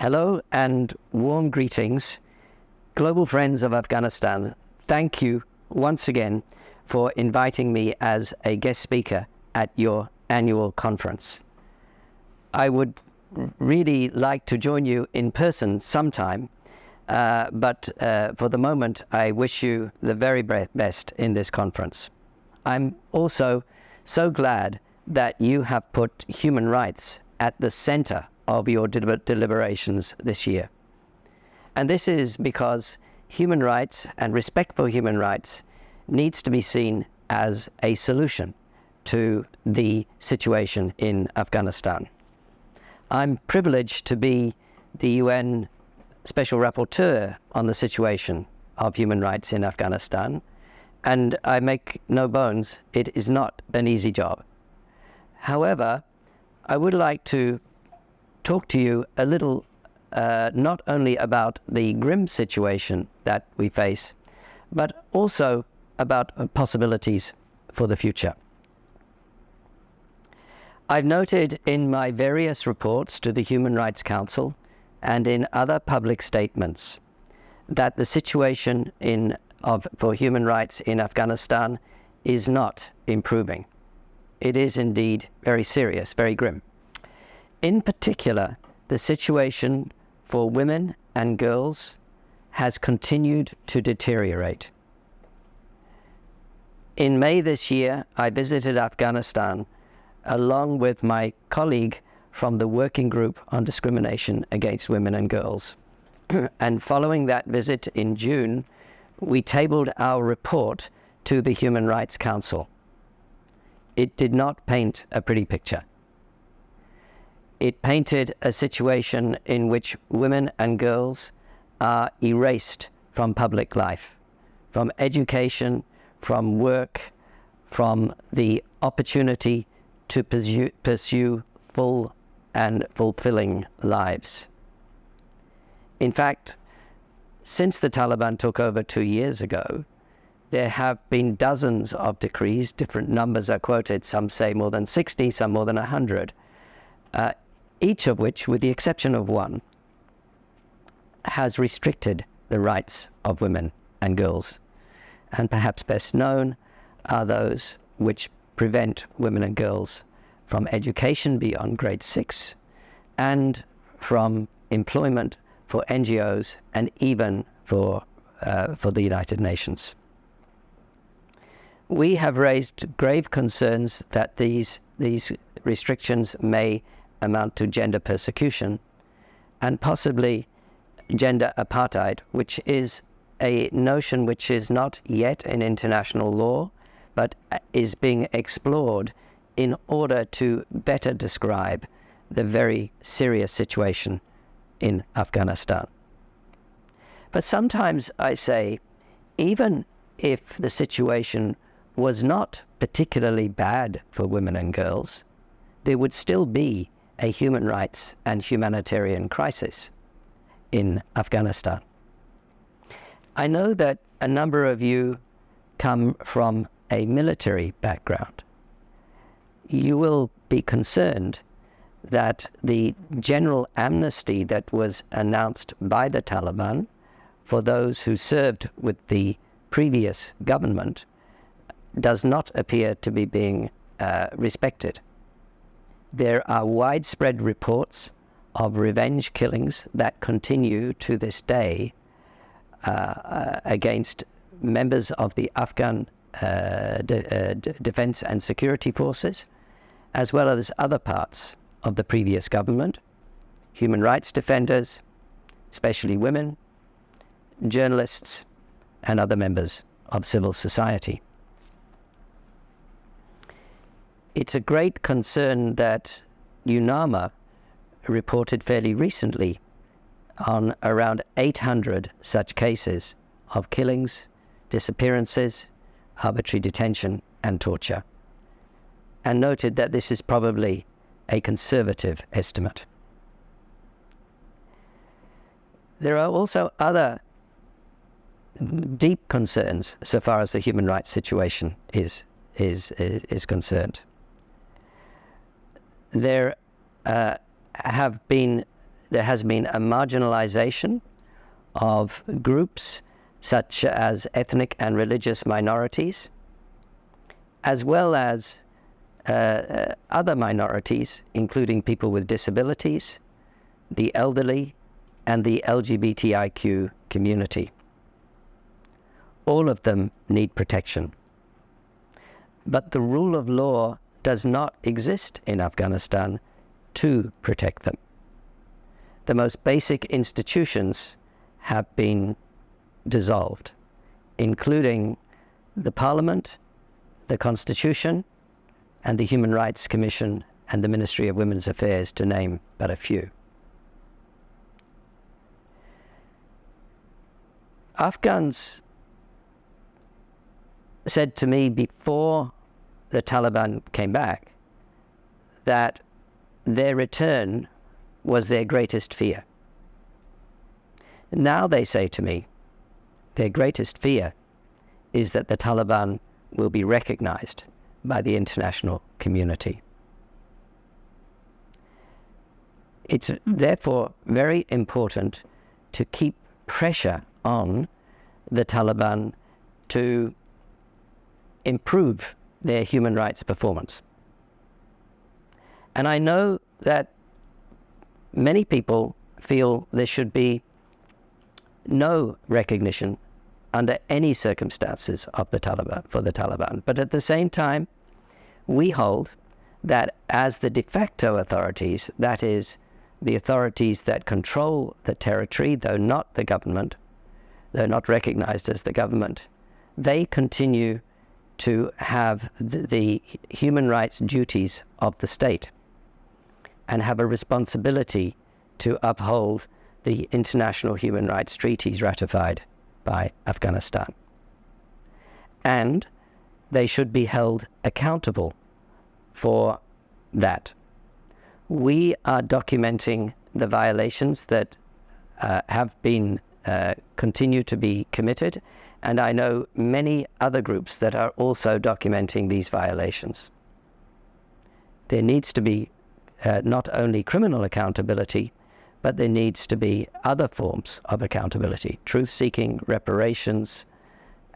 Hello and warm greetings. Global Friends of Afghanistan, thank you once again for inviting me as a guest speaker at your annual conference. I would really like to join you in person sometime, but for the moment I wish you the very best in this conference. I'm also so glad that you have put human rights at the center of your deliberations this year. And this is because human rights and respect for human rights needs to be seen as a solution to the situation in Afghanistan. I'm privileged to be the UN Special Rapporteur on the situation of human rights in Afghanistan, and I make no bones, it is not an easy job. However, I would like to talk to you a little not only about the grim situation that we face, but also about possibilities for the future. I've noted in my various reports to the Human Rights Council and in other public statements that the situation for human rights in Afghanistan is not improving. It is indeed very serious, very grim. In particular, the situation for women and girls has continued to deteriorate. In May this year, I visited Afghanistan along with my colleague from the Working Group on Discrimination Against Women and Girls. And following that visit in June, we tabled our report to the Human Rights Council. It did not paint a pretty picture. It painted a situation in which women and girls are erased from public life, from education, from work, from the opportunity to pursue full and fulfilling lives. In fact, since the Taliban took over 2 years ago, there have been dozens of decrees. Different numbers are quoted. Some say more than 60, some more than 100. Each of which, with the exception of one, has restricted the rights of women and girls. And perhaps best known are those which prevent women and girls from education beyond grade 6 and from employment for NGOs and even for the United Nations. We have raised grave concerns that these restrictions may amount to gender persecution and possibly gender apartheid, which is a notion which is not yet in international law, but is being explored in order to better describe the very serious situation in Afghanistan. But sometimes I say, even if the situation was not particularly bad for women and girls, there would still be a human rights and humanitarian crisis in Afghanistan. I know that a number of you come from a military background. You will be concerned that the general amnesty that was announced by the Taliban for those who served with the previous government does not appear to be being respected. There are widespread reports of revenge killings that continue to this day against members of the Afghan defense and security forces, as well as other parts of the previous government, human rights defenders, especially women, journalists, and other members of civil society. It's a great concern that UNAMA reported fairly recently on around 800 such cases of killings, disappearances, arbitrary detention, and torture, and noted that this is probably a conservative estimate. There are also other deep concerns so far as the human rights situation is concerned. There have been there has been a marginalization of groups such as ethnic and religious minorities, as well as other minorities, including people with disabilities, the elderly, and the LGBTIQ community. All of them need protection. But the rule of law does not exist in Afghanistan to protect them. The most basic institutions have been dissolved, including the Parliament, the Constitution, and the Human Rights Commission and the Ministry of Women's Affairs, to name but a few. Afghans said to me before the Taliban came back that their return was their greatest fear. Now they say to me their greatest fear is that the Taliban will be recognized by the international community. It's therefore very important to keep pressure on the Taliban to improve their human rights performance. And I know that many people feel there should be no recognition under any circumstances of the Taliban, for the Taliban. But at the same time, we hold that as the de facto authorities, that is, the authorities that control the territory, though not the government, though not recognized as the government, they continue to have the human rights duties of the state and have a responsibility to uphold the international human rights treaties ratified by Afghanistan. And they should be held accountable for that. We are documenting the violations that have been continue to be committed, and I know many other groups that are also documenting these violations. There needs to be not only criminal accountability, but there needs to be other forms of accountability, truth-seeking, reparations,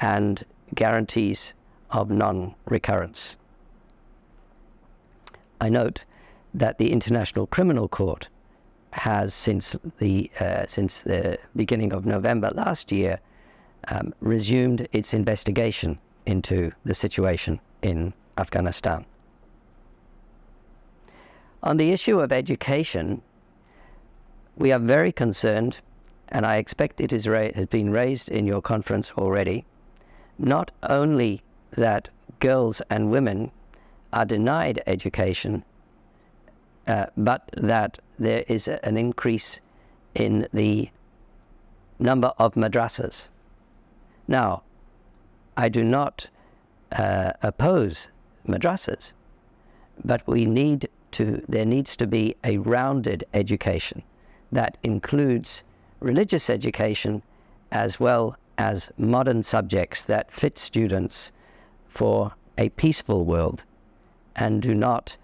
and guarantees of non-recurrence. I note that the International Criminal Court has, since the beginning of November last year, resumed its investigation into the situation in Afghanistan. On the issue of education, we are very concerned, and I expect it has been raised in your conference already, not only that girls and women are denied education, but that there is an increase in the number of madrasas. Now, I do not oppose madrasas, but there needs to be a rounded education that includes religious education as well as modern subjects that fit students for a peaceful world and do not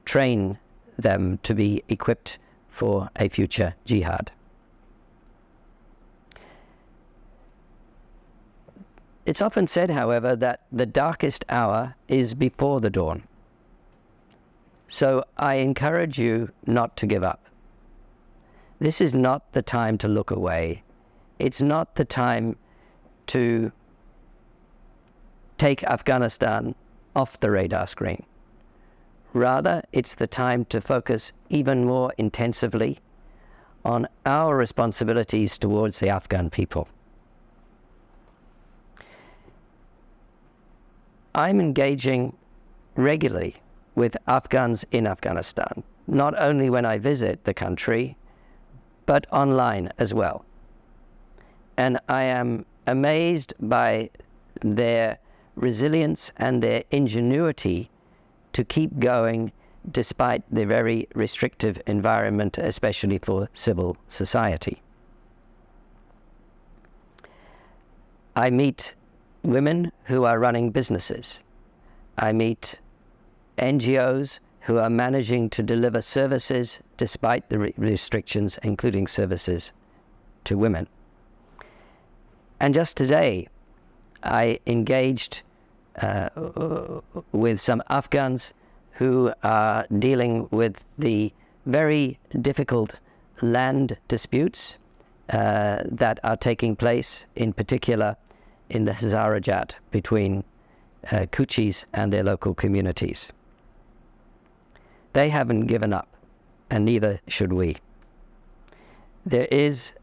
train them to be equipped for a future jihad. It's often said, however, that the darkest hour is before the dawn. So I encourage you not to give up. This is not the time to look away. It's not the time to take Afghanistan off the radar screen. Rather, it's the time to focus even more intensively on our responsibilities towards the Afghan people. I'm engaging regularly with Afghans in Afghanistan, not only when I visit the country, but online as well. And I am amazed by their resilience and their ingenuity to keep going despite the very restrictive environment, especially for civil society. I meet women who are running businesses. I meet NGOs who are managing to deliver services despite the restrictions, including services to women. And just today, I engaged with some Afghans who are dealing with the very difficult land disputes that are taking place, in particular in the Hazarajat between Kuchis and their local communities. They haven't given up, and neither should we. There is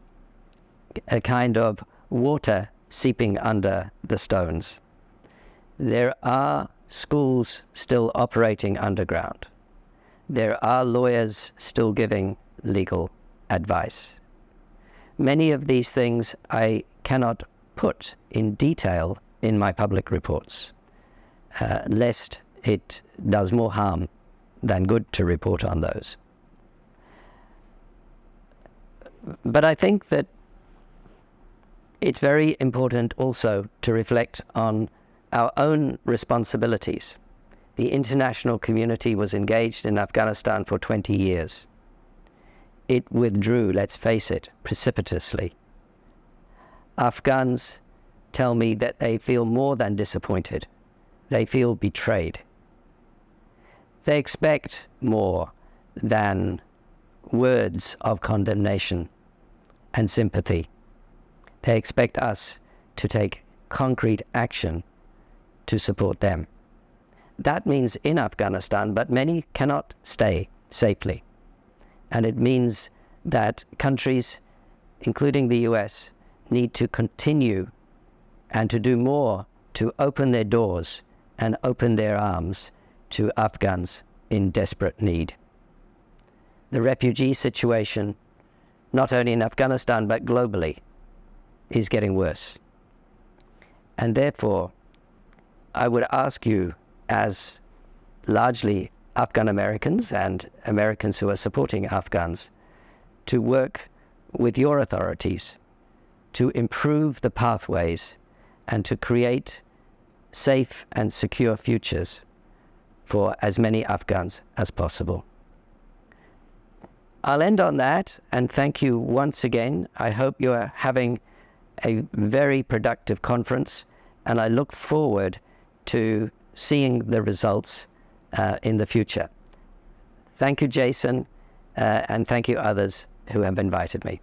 a kind of water seeping under the stones. There are schools still operating underground. There are lawyers still giving legal advice. Many of these things I cannot put in detail in my public reports, lest it does more harm than good to report on those. But I think that it's very important also to reflect on our own responsibilities. The international community was engaged in Afghanistan for 20 years. It withdrew, let's face it, precipitously. Afghans tell me that they feel more than disappointed. They feel betrayed. They expect more than words of condemnation and sympathy. They expect us to take concrete action to support them. That means in Afghanistan, but many cannot stay safely. And it means that countries, including the US, need to continue and to do more to open their doors and open their arms to Afghans in desperate need. The refugee situation, not only in Afghanistan but globally, is getting worse. And therefore, I would ask you, as largely Afghan Americans and Americans who are supporting Afghans, to work with your authorities to improve the pathways and to create safe and secure futures for as many Afghans as possible. I'll end on that and thank you once again. I hope you are having a very productive conference, and I look forward to seeing the results in the future. Thank you, Jason, and thank you others who have invited me.